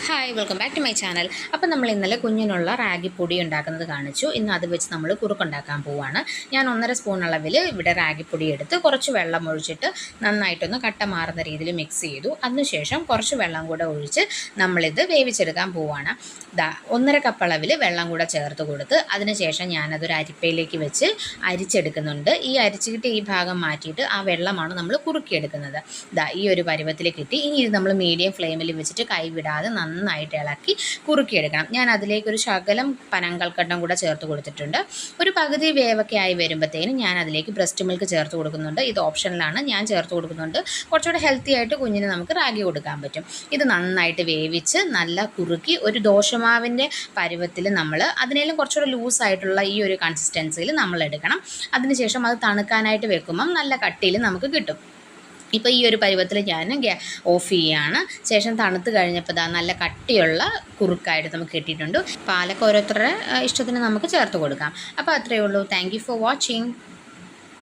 Hi welcome back to my channel. അപ്പോൾ നമ്മൾ ഇന്നലെ കുഞ്ഞിനുള്ള റാഗി പൊടി ഉണ്ടാക്കുന്നത് കാണിച്ചു. ഇന്ന് അത് വെച്ച് നമ്മൾ കുറുക്കുണ്ടാക്കാൻ പോവുകയാണ്. ഞാൻ 1.5 സ്പൂൺ അളവിൽ ഇവിടെ റാഗി പൊടി എടുത്ത് കുറച്ച് വെള്ളം ഒഴിച്ചിട്ട് നന്നായിട്ടൊന്ന് കട്ട മാറുന്ന രീതിയിൽ മിക്സ് ചെയ്തു. അതിനുശേഷം കുറച്ച് വെള്ളം കൂടെ ഒഴിച്ച് നമ്മളിത് വേവിച്ചെടുക്കാൻ പോവുകയാണ്. 1.5 കപ്പ് അളവിൽ വെള്ളം കൂടെ ചേർത്ത് കൊടുത്ത് അതിനുശേഷം ഞാനതൊരു അരിപ്പയിലേക്ക് വെച്ച് അരിച്ചെടുക്കുന്നുണ്ട്. ഈ അരിച്ചിട്ട് ഈ ഭാഗം മാറ്റിയിട്ട് ആ വെള്ളമാണ് നമ്മൾ കുറുക്കിയെടുക്കുന്നത്. ഈ ഒരു പരുവത്തിൽ കിട്ടി. ഇനി ഇത് നമ്മൾ മീഡിയം ഫ്ലെയിമിൽ വെച്ചിട്ട് കൈവിടാതെ നന്നായിട്ട് ഇളക്കി കുറുക്കിയെടുക്കണം. ഞാൻ അതിലേക്കൊരു ശകലം പനങ്കൽക്കണ്ടം കൂടെ ചേർത്ത് കൊടുത്തിട്ടുണ്ട്. ഒരു പകുതി വേവൊക്കെ ആയി വരുമ്പോഴത്തേനും ഞാൻ അതിലേക്ക് ബ്രസ്റ്റ് മിൽക്ക് ചേർത്ത് കൊടുക്കുന്നുണ്ട്. ഇത് ഓപ്ഷനിലാണ്, ഞാൻ ചേർത്ത് കൊടുക്കുന്നുണ്ട്. കുറച്ചുകൂടെ ഹെൽത്തി ആയിട്ട് കുഞ്ഞിന് നമുക്ക് റാഗി കൊടുക്കാൻ പറ്റും. ഇത് നന്നായിട്ട് വേവിച്ച് നല്ല കുറുക്കി ഒരു ദോശമാവിൻ്റെ പരുവത്തിൽ നമ്മൾ അതിനേലും കുറച്ചുകൂടെ ലൂസായിട്ടുള്ള ഈ ഒരു കൺസിസ്റ്റൻസിയിൽ നമ്മൾ എടുക്കണം. അതിനുശേഷം അത് തണുക്കാനായിട്ട് വെക്കുമ്പം നല്ല കട്ടിയിൽ നമുക്ക് കിട്ടും. ഇപ്പോൾ ഈ ഒരു പരുവത്തിൽ ഞാൻ ഓഫ് ചെയ്യുകയാണ്. ശേഷം തണുത്ത് കഴിഞ്ഞപ്പോൾ നല്ല കട്ടിയുള്ള കുറുക്കായിട്ട് നമുക്ക് കിട്ടിയിട്ടുണ്ട്. പാലൊക്കെ ഓരോരുത്തരുടെ ഇഷ്ടത്തിന് നമുക്ക് ചേർത്ത് കൊടുക്കാം. അപ്പോൾ അത്രയേ ഉള്ളൂ. Thank you for watching.